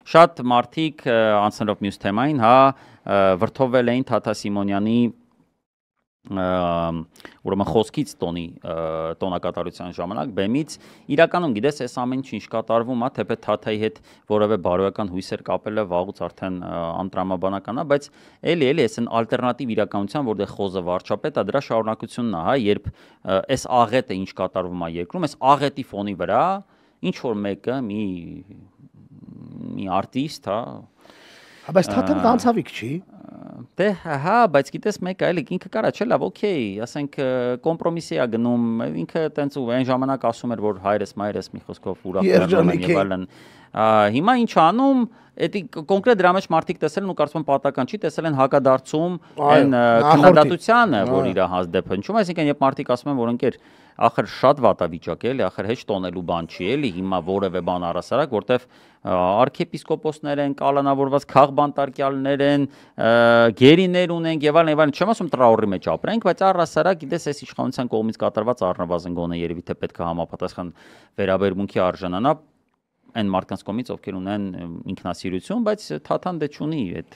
Շատ մարդիկ անցնելով մյուս թեմային, հա, վրդովել էին Թաթա Սիմոնյանի ուրեմն խոսքից տոնակատարության ժամանակ բեմից իրականում գիտես այս ամեն ինչ կատարվում է թեպետ Թաթայի հետ որևէ բարոյական հույսեր կապելը վաղուց արդեն անտրամաբանական է, բայց էլի այս են ալտերնատիվ իրականության, որտեղ խոզը վարչապետ է, դրա շարունակությունն է, հա, երբ այս աղետը ինչ կատարվում է երկրում, այս աղետի ֆոնի վրա ինչ որ մեկը մի արտիստ, հա, բայց Թաթան կանցավիկ չի։ Դե հա, բայց գիտես մեկը էլի ինքը կարա չէ լավ, օքեյ, ասենք կոմպրոմիսի է գնում, ինքը տենց ու այն ժամանակ ասում էր, որ հայրս, մայրս մի խոսքով ուրախանում են եւ այլն։ Հիմա ինչ անում, էդի կոնկրետ դրա մեջ մարդիկ տեսել են ու կարծում եմ պատական չի, տեսել են հակադարձում այն քննադատությանը, որ իր հազդեպ հնչում, այսինքն երբ մարդիկ ասում են, որ ընկեր ախր շատ վատավիճակ է, էլի ախր հեչ տոնելու բան չի, էլի հիմա որևէ բան առասարակ, որտեվ արքեպիսկոպոսներ են, կալանավորված քաղբանտարկյալներ են, գերիներ ունենք եւ այլն, չեմ ասում տրաուրի մեջ ապրենք, բայց առասարակ գիտես այս իշխանության կողմից կատարված առնվազն գոնե երևի թե պետք է համապատասխան վերաբերմունքի արժանանա այն մարդկանց կողմից, ովքեր ունեն ինքնասիրություն, բայց Թաթան դե չունի այդ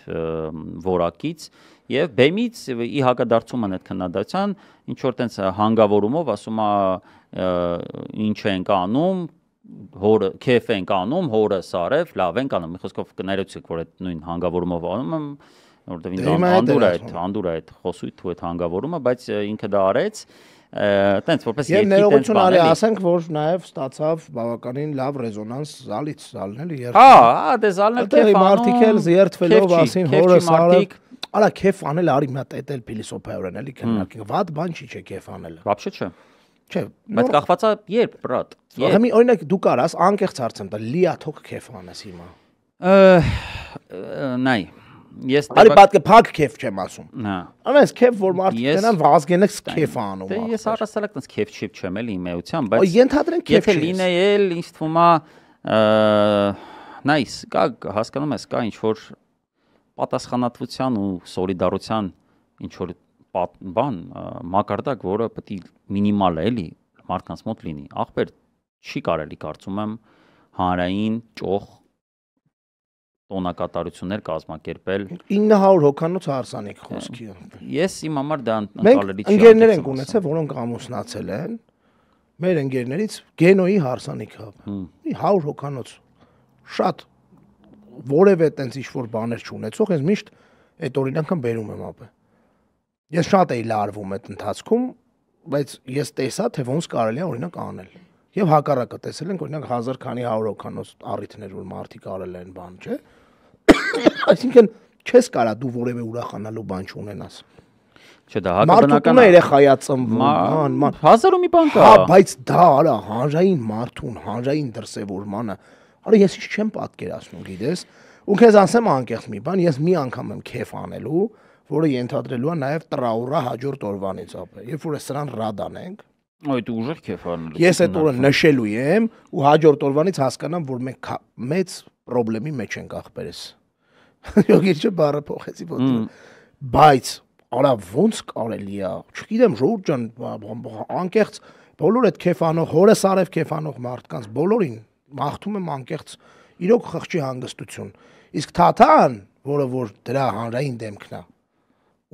որակից եւ բեմից ի հակադարձում են այդ քննադատության, ինչ որ տենց հանգավորումով ասում է ինչ ենք անում, հորը քեֆ ենք անում, հորը սարև, լավ ենք անում, մի խոսքով կներեցիք, որ այդ նույն հանգավորումով անում եմ, որովհետեւ ինձ անդուր է այդ խոսույթ ու այդ հանգավորումը, բայց ինքը դա արեց տենց որպես երկի տենց ներողություն արի ասենք որ նաև ստացավ բավականին լավ ռեզոնանս զալից զալնել երբ հա դե զալնել քեֆ մարդիկ էլ զերթվելով ասին հորը սարը արա քեֆ անել արի մի հատ էտել փիլիսոփայորեն էլի քննարկենք վատ բան չի չէ քեֆ անելը вообще չէ չէ բայց կախված է երբ բրատ մի օրինակ դու կարաս անկեղծ հարցեմ տա լիաթոք քեֆ անես հիմա նայ Ես Արի պատկը փակ քեֆ չեմ ասում։ Հա։ Անես քեֆ որ մարդիկ դենան վազգենեք քեֆ անում։ Դե ես առասարակ տես քեֆ չիպ չեմ էլի իմ էության, բայց ենթադրենք քեֆ եթե լինեել ինձ թվում է նայս կա հասկանում ես կա ինչ որ պատասխանատվության ու սոլիդարության ինչ որ բան մակարդակ, որը պետք է մինիմալ է էլի մարդկանց մոտ լինի։ Ախպեր չի կարելի կարծում եմ հանրային ճոխ տոնակատարություններ կազմակերպել 900 հոգանոց հարսանիք խոսքի։ Ես իմ համար դա անցալելի չի։ Մենք ընկերներ ենք ունեցել, որոնք ամուսնացել են։ Մեր ընկերներից Գենոյի հարսանիքը։ 100 հոգանոց։ Շատ որևէ տենց ինչ-որ բաներ չունեցող, ես միշտ այդ օրինակը բերում եմ ապե։ Ես շատ էի լարվում այդ ընթացքում, բայց ես տեսա, թե ոնց կարելի է օրինակ անել։ Եվ հակառակը տեսել ենք օրինակ 1000 քանի 100 հոգանոց առիթներ, որ մարդիկ արել են բան, չէ՞։ Այսինքն չես կարա դու որևէ ուրախանալու բան չունենաս։ Չէ, դա հակաբնական է։ Երեխայա ծնվում, 1000 ու մի բան կա։ Հա, բայց դա արա հանրային մարդուն, հանրային դրսևորմանը, արա ես ինչ չեմ պատկերացնում, գիտես։ Ու քեզ ասեմ անկեղծ մի բան, ես մի անգամ եմ քեֆ անելու, որը ենթադրելու է նաև տրաուրա հաջորդ օրվանից ապա։ Երբ որ սրան ռադ անենք, Այ դու ուժեղ քեֆ անելու։ Ես այդ օրը նշելու եմ ու հաջորդ օրվանից հասկանամ, որ մենք մեծ խնդրի մեջ ենք ախպերես։ Յոգիր չէ բառը փոխեցի ոտը։ Բայց արա ոնց կարելի է, չգիտեմ, ժողովուրդ ջան, անկեղծ բոլոր այդ քեֆ անող, հորը սարև քեֆ անող մարդկանց բոլորին մաղթում եմ անկեղծ իրոք խղճի հանգստություն։ Իսկ Թաթան, որը որ դրա հանրային դեմքն է,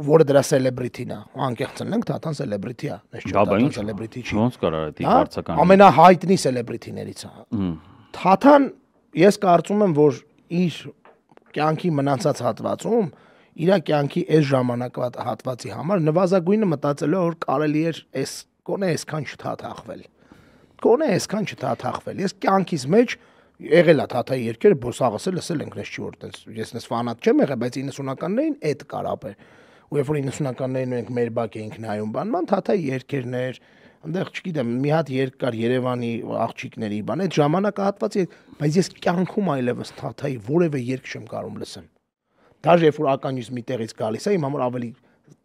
որը դրա սելեբրիթին է, անկեղծ ենք, Թաթան սելեբրիթի է, ես չեմ սելեբրիթի չի։ Ոնց կարա դա հարցական։ Ամենահայտնի սելեբրիթիներից է։ Թաթան ես կարծում եմ, որ իր կյանքի մնացած հատվածում, իր կյանքի այս ժամանակվա հատվածի համար նվազագույնը մտածելու որ կարելի էր այս կոնե այսքան չթաթախվել։ Կոնե այսքան չթաթախվել։ Ես կյանքիս մեջ եղել է Թաթայի երկերը, բոսաղս լսել ենք, ես չի որ տես, ես նես ֆանատ չեմ եղել, բայց 90-ականներին այդ կարապ է։ Ու երբ որ 90-ականներին մենք մեր բակ էինք նայում բանման, Թաթայի երկերներ, այնտեղ չգիտեմ, մի հատ երկ կար Երևանի աղջիկների բան, այդ ժամանակահատվածի, բայց ես կյանքում այլևս Թաթայի որևէ երկ չեմ կարող լսեմ։ Դաժե երբ որ ականջից մի տեղից գալիս է, իմ համար ավելի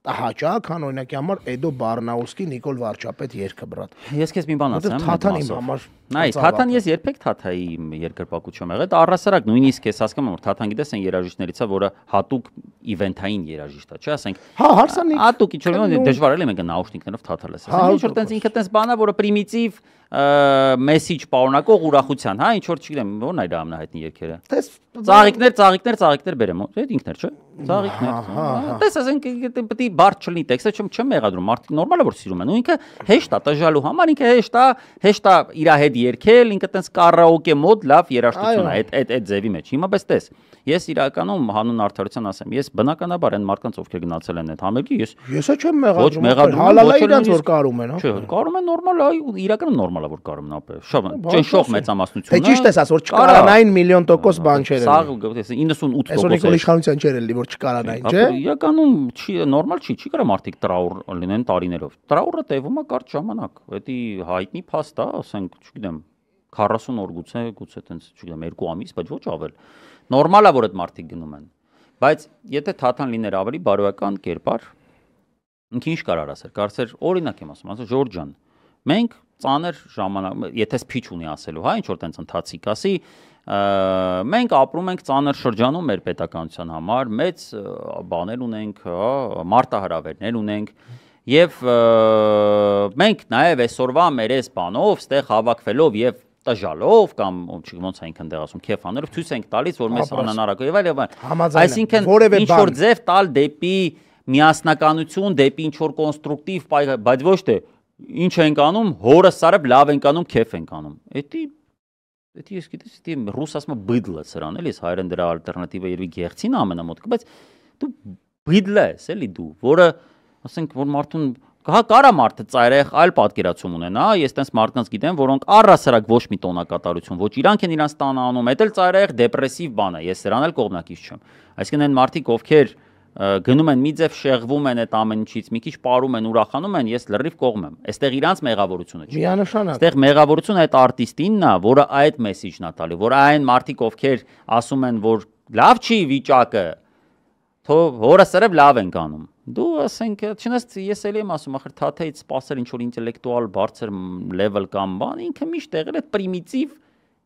հաճա, քան օրինակի համար Էդո Բարնաուսկի Նիկոլ Վարչապետ երգը բրատ։ Ես քեզ մի բան ասեմ։ Թաթան իմ համար։ Նայ, Թաթան ես երբեք Թաթայի երկրպագություն եղել, դա առհասարակ նույնիսկ ես հասկանում եմ, որ Թաթան գիտես այն երաժիշտներից է, որը հատուկ իվենթային երաժիշտ է, չէ՞, ասենք։ Հա, հարսանիք։ Հատուկ ինչ-որ դժվար է մենք նաուշնիկներով Թաթա լսել։ Ինչ որ տենց ինքը տենց բան է, որը պրիմիտիվ մեսիջ պարունակող ուրախության, հա, ինչ որ չգիտեմ, ո՞րն է իր ամենահայտնի երգերը։ Ծաղիկներ բերեմ, այդ ինքն էր, չէ՞։ Ծաղիկներ։ Տես ասենք պետք է բարդ չլինի տեքստը, չեմ մեղադրում, մարդիկ նորմալ է որ սիրում են, ու ինքը հեշտ է տժալու համար, ինքը հեշտ է իր հետ երգել, ինքը տենց կարաոկե մոդ լավ երաժշտություն է այդ ձևի մեջ։ Հիմա պես տես։ Ես իրականում հանուն արդարության ասեմ, ես բնականաբար այն մարդկանց ովքեր գնացել են այդ համերգի, ես չեմ մեղադրում, հալալա իրանց որ կարում են, հա։ Չէ, կարում են նորմալ, այ իրականում նորմալ է որ կարում են ապե։ Ճնշող մեծամասնություն է։ Թե ճիշտ ես ասած, որ չկարանային միլիոն% բան չէր։ Սա 98%։ Այսօր իշխանության չէր էլի, որ չկարանային, չէ։ Իրականում չի նորմալ չի կարա մարդիկ տրաուր լինեն տարիներով։ Տրաուրը տևում է կարճ ժամանակ։ Դա հայտնի փաստ է, ասենք, չգիտեմ, 40 օր գուցե տենց, չգիտեմ, 2 ամիս, բայց ոչ ավել։ Նորմալ է որ այդ մարդիկ գնում են։ Բայց եթե Թաթան լիներ ավելի բարոյական կերպար, ինքը ինչ կարար ասել, կարծեր օրինակ եմ ասում, Ժորժ ջան, մենք ծանր ժամանակ, եթե սփիչ ունի ասելու, հա, ինչ որ տենց ընթացիկ ասի, մենք ապրում ենք ծանր շրջանում մեր պետականության համար, մեծ բաներ ունենք, հա, մարտահրավերներ ունենք, եւ մենք նաեւ այսօրվա մեր այս բանով, ստեղ հավաքվելով եւ տժալով կամ ոնց է ինքն դեռ ասում, քեֆ անելով ցույց ենք տալիս, որ մեզ անհնարակ եւ այլ։ Այսինքն ինչ որ ձև տալ դեպի միասնականություն, դեպի ինչ որ կոնստրուկտիվ, բայց ոչ թե ինչ ենք անում, հորը սարը լավ ենք անում, քեֆ ենք անում։ Դա ես գիտես, դա ռուս ասում է բիդլը սրան, էլի, հայերեն դրա ալտերնատիվը երևի գեղցին ամենամոտ, բայց դու բիդլը ես, էլի դու, որը ասենք որ մարդուն հա կարա մարդը ծայրեղ այլ պատկերացում ունենա, ես տենց մարդկանց գիտեմ, որոնք առհասարակ ոչ մի տոնակատարություն, ոչ իրանք են իրանց տանը անում, դա էլ ծայրեղ դեպրեսիվ բան է, ես սրան էլ կողմնակից չեմ։ Այսինքն այն մարդիկ, ովքեր գնում են մի ձև շեղվում են այդ ամեն ինչից, մի քիչ պարում են, ուրախանում են, ես լրիվ կողմ եմ։ Այստեղ իրանց մեղավորությունը չի։ Միանշանակ։ Այստեղ մեղավորությունը այդ արտիստինն է, որը այդ մեսիջն է տալի, որ այն մարդիկ, ովքեր ասում են, որ լավ չի վիճակը, թող հորը սրև լավ ենք անում։ Դու ասենք, չնայած ես էլի եմ ասում, ախր Թաթեից սпасել ինչ որ ինտելեկտուալ բարձր level կամ բան, ինքը միշտ եղել է պրիմիտիվ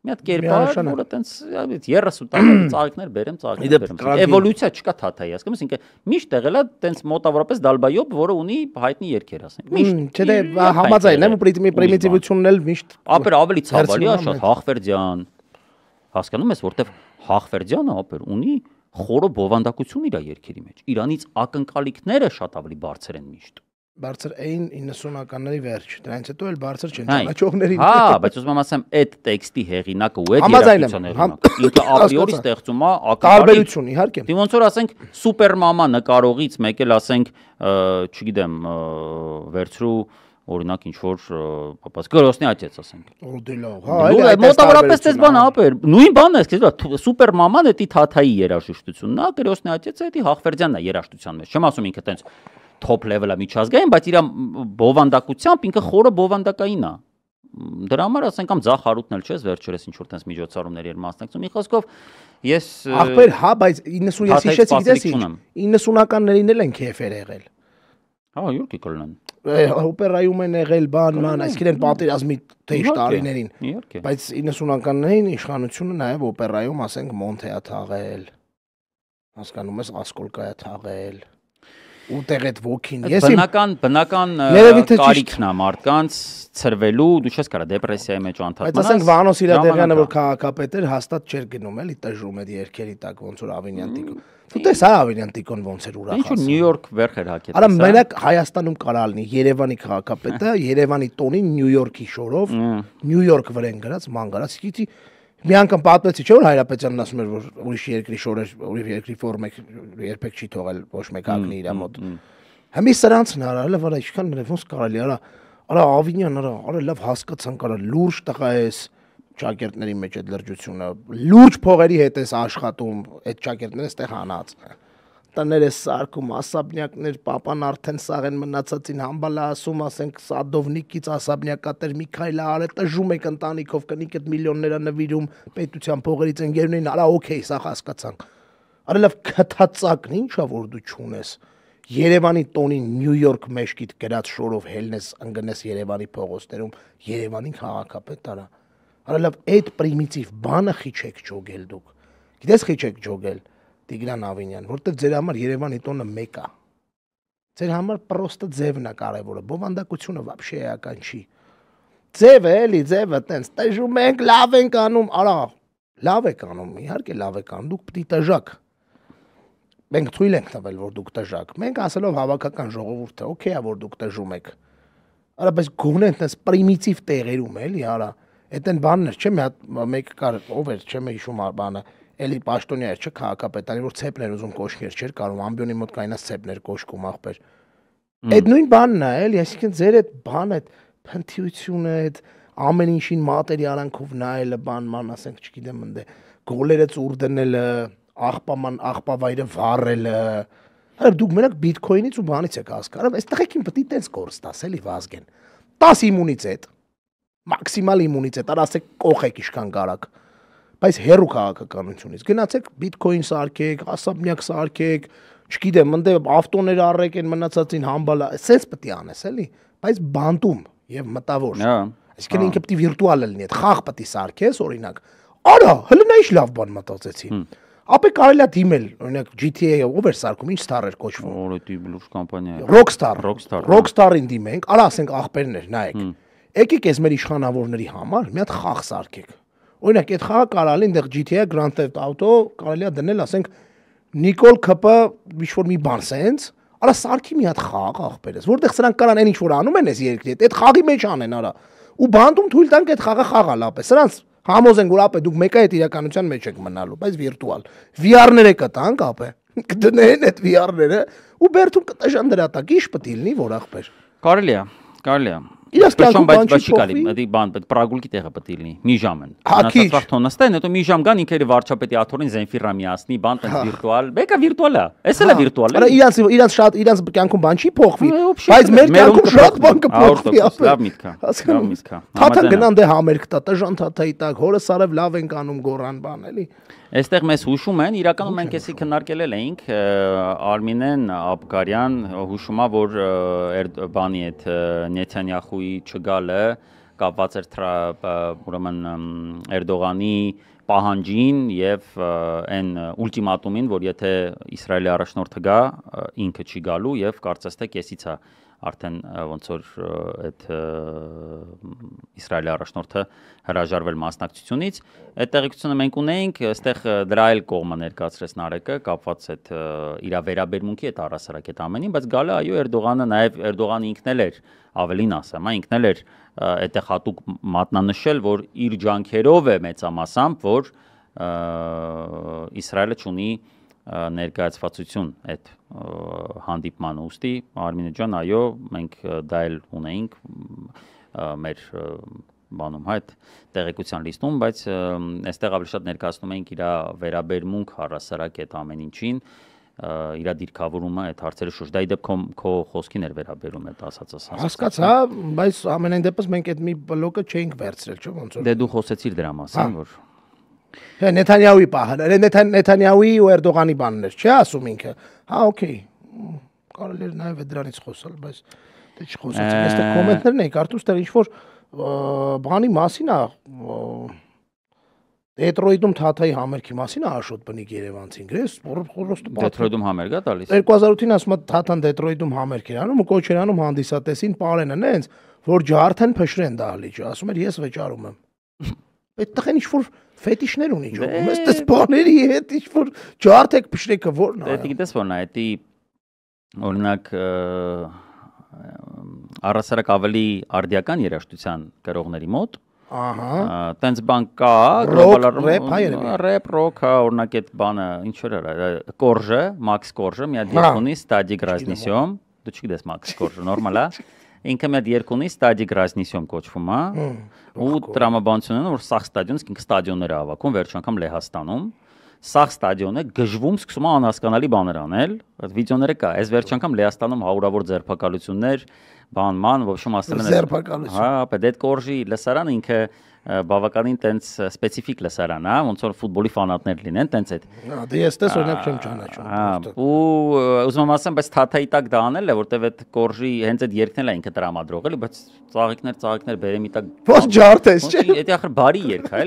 մի հատ կերպար, որը տենց 30 տարի ծաղիկներ բերեմ, ծաղիկներ բերեմ։ Էվոլյուցիա չկա Թաթայի, հասկանում ես, ինքը միշտ եղել է տենց մոտավորապես Դալբայոբ, որը ունի հայտնի երգեր, ասենք։ Միշտ։ Չէ, դե համաձայն եմ, պրիմիտիվությունն էլ միշտ ապեր ավելի ցավալի է, շատ Հախվերդյան։ Հասկանում ես, որտեվ Հախվերդյանը ապեր ունի խորը բովանդակություն իր երգերի մեջ։ Իրանից ակնկալիքները շատ ավելի բարձր են միշտ։ Բարձր էին 90-ականների վերջ, դրանից հետո էլ բարձր չեն ճանաչողներին։ Հա, բայց ուզում եմ ասեմ, այդ տեքստի հեղինակը ու այդ երաժշտության հեղինակը ինքը ապրիորի ստեղծում է տարբերություն, իհարկե։ Դի ոնց որ ասենք Սուպերմամա նկարողից մեկ էլ ասենք, չգիտեմ, վերցրու օրինակ ինչ որ պապաց Գրոսնի աջեց ասենք։ Հա, մոտավորապես այս բանը ապեր։ Նույն բանն է, սկսել Սուպերմաման էդի Թաթայի երաժշտությունն է, Գրոսնի աջեցը էդի Հախվերդյանն է երաժշտության մեջ։ Չեմ ասում ինքը տենց top level-ը միջազգային, բայց իր բովանդակությամբ ինքը խորը բովանդակային է։ Դրա համար ասենք կամ Ձախ Հարութն էլ չես վերջերս ինչ որ տենց միջոցառումների էր մասնակցում։ Մի խոսքով ես ախպեր, հա, բայց 90 ես հիշեցի, գիտես ինչ, 90-ականներին էլ են քեֆեր եղել։ Հա, յուրքի կլնեն։ Օպերայում են եղել բան, այսինքն են պատերազմի թեժ տարիներին։ Բայց 90-ականներին իշխանությունը նաև օպերայում, ասենք, Մոնթե է թաղել։ Հասկանում ես, Ասկոլկա է թաղել։ Ուտեղ այդ ոգին։ Բնական կարիքն է մարդկանց ծրվելու, դու չես կարա դեպրեսիայի մեջ անդադ մնաս։ Բայց ասենք Վանոս Իրադեղյանը որ քաղաքապետ էր, հաստատ չէր գնում էլի տժում այդ երկերի տակ ոնց որ Ավինյան Տիկոն։ Դու տես հա Ավինյան Տիկոն ոնց էր ուրախացել։ Ինչ որ Նյու Յորք վերքեր հակեց։ Արա մենակ Հայաստանում կարա լինի Երևանի քաղաքապետը, Երևանի տոնին Նյու Յորքի շորով, Նյու Յորք վրան գրած, ման գրած, գիտի մի անգամ պատմեցի, չէ՞ որ Հայրապետյանն ասում էր, որ ուրիշ երկրի շորեր, ուրիշ երկրի ֆորմեք երբեք չի թողել ոչ մեկ ակնի իր մոտ։ Համի սրանցն արա, վրա ինչքան ոնց կարելի արա Ավինյան, արա լավ հասկացան, կարա լուրջ տղա ես ճակերտների մեջ այդ լրջությունը, լուրջ փողերի հետ ես աշխատում, այդ ճակերտները ստեղ հանած։ Տներ ես սարկում, ասաբնյակներ, պապան արդեն սաղեն մնացածին համբալա ասում, ասենք Սադովնիկից ասաբնյակատեր Միքայելը արե տժում եք ընտանիքով կնիկ այդ միլիոնները նվիրում պետության փողերից ընկերներին, արա օքեյ, սա հասկացանք։ Արա լավ քթածակն ինչա որ դու չունես։ Երևանի տոնին Նյու Յորք մեջքիդ գրած շորով հելնես ընկնես Երևանի փողոցներում, Երևանի քաղաքապետ արա։ Արա լավ, այդ պրիմիտիվ բանը խիչեք ջոգել դուք։ Գիտես խիչեք ջոգել Տիգրան Ավինյան, որտեղ ձեր համար Երևանի տոնը մեկ է։ Ձեր համար պրոստը ձևն է կարևորը, բովանդակությունը вообще էական չի։ Ձևը էլի, ձևը տենց տժում ենք, լավ ենք անում, արա, լավ եք անում, իհարկե լավ եք անում, դուք պիտի տժակ։ Մենք թույլ ենք տվել, որ դուք տժակ։ Մենք ասելով հավաքական ժողովուրդը, օքեյ է, որ դուք տժում եք։ Արա, բայց գոնե այնպես պրիմիտիվ տեղերում էլի, արա։ Այդ են բաններ, չէ՞ մի հատ մեկ կար, ով էր, չէ՞ հիշում բանը, էլի պաշտոնյա էր, չէ՞ քաղաքապետարանի, որ ցեպներ ուզում կոշկեր, չէր կարող, ամբիոնի մոտ կայնած ցեպներ կոշկում ախպեր։ Այդ նույն բանն է, էլի, այսինքն ձեր այդ բանը, այդ փնթիությունը, այդ ամեն ինչին մատերիալանքով նայելը, բանման, ասենք, չգիտեմ ընդ է, գոլերը ծուր դնելը, աղբավայրը վառելը։ Արա դուք մենակ բիթքոյնից ու բանից եք հասկանում, այս տղեկին պետք է տենց կորս տաս, էլի Վազգեն։ 10 իմունիտետ, մաքսիմալ իմունիտետ, արա ասեք կողեք իշքան կարակ։ Բայց հերու քաղաքականությունից գնացեք բիթքոին սարքեք, ասաբնյակ սարքեք, չգիտեմ, ընդ ավտոներ առեք են մնացածին համբալա, սենց պետք է անես, էլի, բայց բանտում եւ մտավոր։ Այսինքն ինքը պետք է վիրտուալ լինի, այդ խաղ պետք է սարքես, օրինակ։ Արա, հələ նա ինչ լավ բան մտածեցի։ Ապա կարելի է դիմել, օրինակ GTA-ը ով էր սարքում, ինչ ստար էր կոչվում։ Օրետի բլուր կամպանիա։ Rockstar-ին դիմենք, արա ասենք աղբերներ, նայեք։ Եկեք ես մեր իշխանավորների համար մի հատ խաղ սարքեք։ Օրինակ այդ խաղը կարելի այնտեղ GTA Grand Theft Auto կարելի է դնել, ասենք Նիկոլ Քփ ինչ-որ մի բան սենց, արա սարքի մի հատ խաղ աղբերես, որտեղ սրանք կարան այն ինչ-որ անում են այս երկրի հետ, այդ խաղի մեջ անեն, արա։ Ու բանդում թույլ տանք այդ խաղը խաղալ ապե։ Սրանց համոզենք որ ապե դուք մեկը այդ իրականության մեջ եք մնալու, բայց վիրտուալ։ VR-ները կտանք ապե։ Կդնեն այդ VR-ները ու բերթում կտաշան դրա տակ, ի՞նչ պետք է լինի որ աղբեր։ Կարելի է։ Իրաց կյանքում բան չի փոխվի։ Դա բան պետք պրագուլկի տեղը պետք է լինի։ Մի ժամ են։ Մնացած վաղ նստեն, հետո մի ժամ գան ինքերի վարչապետի աթորին Զենֆիրը միացնի, բան տենց վիրտուալ։ Բեկա վիրտուալ է։ Էս էլ է վիրտուալ։ Արա իրանց շատ իրանց կյանքում բան չի փոխվի, բայց մեր կյանքում շատ բան կփոխվի ապա։ Լավ միտք է։ Լավ միտք է։ Թաթան գնան դե համերգ տա, տժան թաթայի տակ, հորը սարև լավ ենք անում գորան բան էլի։ Այստեղ մեզ հուշում են, իրականում մենք էսի քննարկել էինք, Արմինեն Աբգարյան հուշում է, որ բանի այդ Նեթանյախուի չգալը կապված էր ուրեմն Էրդողանի պահանջին եւ այն ուլտիմատումին, որ եթե Իսրայելի առաջնորդը գա, ինքը չի գալու եւ կարծես թե կեսից է արդեն ոնց որ այդ Իսրայելի առաջնորդը հրաժարվել մասնակցությունից, այդ տեղեկությունը մենք ունեինք, այստեղ դրա էլ կողմը ներկայացրեց Նարեկը, կապված այդ իր վերաբերմունքի այդ առասարակ այդ ամենին, բայց գալը այո Էրդողանը նաև Էրդողանը ինքն էլ էր, ավելին ասեմ, ինքն էլ էր այդտեղ հատուկ մատնանշել, որ իր ջանքերով է մեծամասամբ, որ Իսրայելը ունի ներկայացվածություն այդ հանդիպման ուստի Արմինե ջան, այո, մենք դա էլ ունեինք մեր բանում այդ տեղեկության լիստում, բայց այստեղ ավելի շատ ներկայացնում ենք իր վերաբերմունք առասարակ այդ ամեն ինչին, իր դիրքավորումը այդ հարցերը շուրջ։ Դա ի դեպ քո խոսքին էր վերաբերում այդ ասածս։ Հասկացա, բայց ամենայն դեպս մենք այդ մի բլոկը չէինք վերցրել, չէ՞ ոնց որ։ Դե դու խոսեցիր դրա մասին, որ Հա Նեթանյահուի պահը, Նեթանյահուի ու Էրդողանի բաններ, չի ասում ինքը։ Հա, օքեյ։ Կարելի էր նաև դրանից խոսալ, բայց դե չխոսեցինք։ Այստեղ կոմենտներն էի կարդում, այստեղ ինչ-որ բանի մասին է Դեթրոյթում Թաթայի համերգի մասին է աշոտ բնիկ Երևանցին, գրես, խորոստը Դեթրոյթում համերգ է տալիս։ 2008-ին ասում է Թաթան Դեթրոյթում համերգ էր անում ու կոչ էր անում հանդիսատեսին Պարենը նենց, որ ջարդեն փշրեն դահլիճը, ասում էր ես վճարում եմ։ Այդ տղեն ինչ-որ ֆետիշներ ունի ջողում, այստեղ բաների հետ ինչ-որ ջարդեք փշրեկը որն է։ Դե գիտես որն է, դա օրինակ առասարակ ավելի արդիական երաժշտության գրողների մոտ Ահա։ Տենց բան կա, ռեփ, ռոք, օրինակ այդ բանը, ինչ որ era, Կորժը, Մաքս Կորժը, մի հատ երկունի Ստադիկ Ռազնիսյոմ, դու չգիտես Մաքս Կորժը, նորմալ է։ Ինքը մի հատ երկունի Ստադիկ Ռազնիսյոմ կոչվում է։ Ու տրամաբանությունն որ սաղ ստադիոնից ինքը ստադիոններ է հավաքում, վերջ անգամ Լեհաստանում։ Սաղ ստադիոնը գժվում սկսում է անհասկանալի բաներ անել, այդ վիդեոները կա, այս վերջ անգամ Լեհաստանում հարյուրավոր ձերբակալություններ, բանման, ոբշում ասել են։ Ձերբակալություն։ Հա, պետք Կորժի լսարանը ինքը բավականին տենց սպეციფიկ լսարան, հա, ոնց որ ֆուտբոլի ֆանատներ լինեն, տենց այդ։ Դե ես տես օրինակ չեմ ճանաչում։ Ու ուզում եմ ասեմ, բայց Թաթայի տակ դա անել է, որտեվ այդ կորժի հենց այդ երգն էլ է ինքը տրամադրող, էլի, բայց ծաղիկներ բերեմի տակ։ Ո՞նց ջարդ ես, չէ։ Դա ախր բարի երգ է,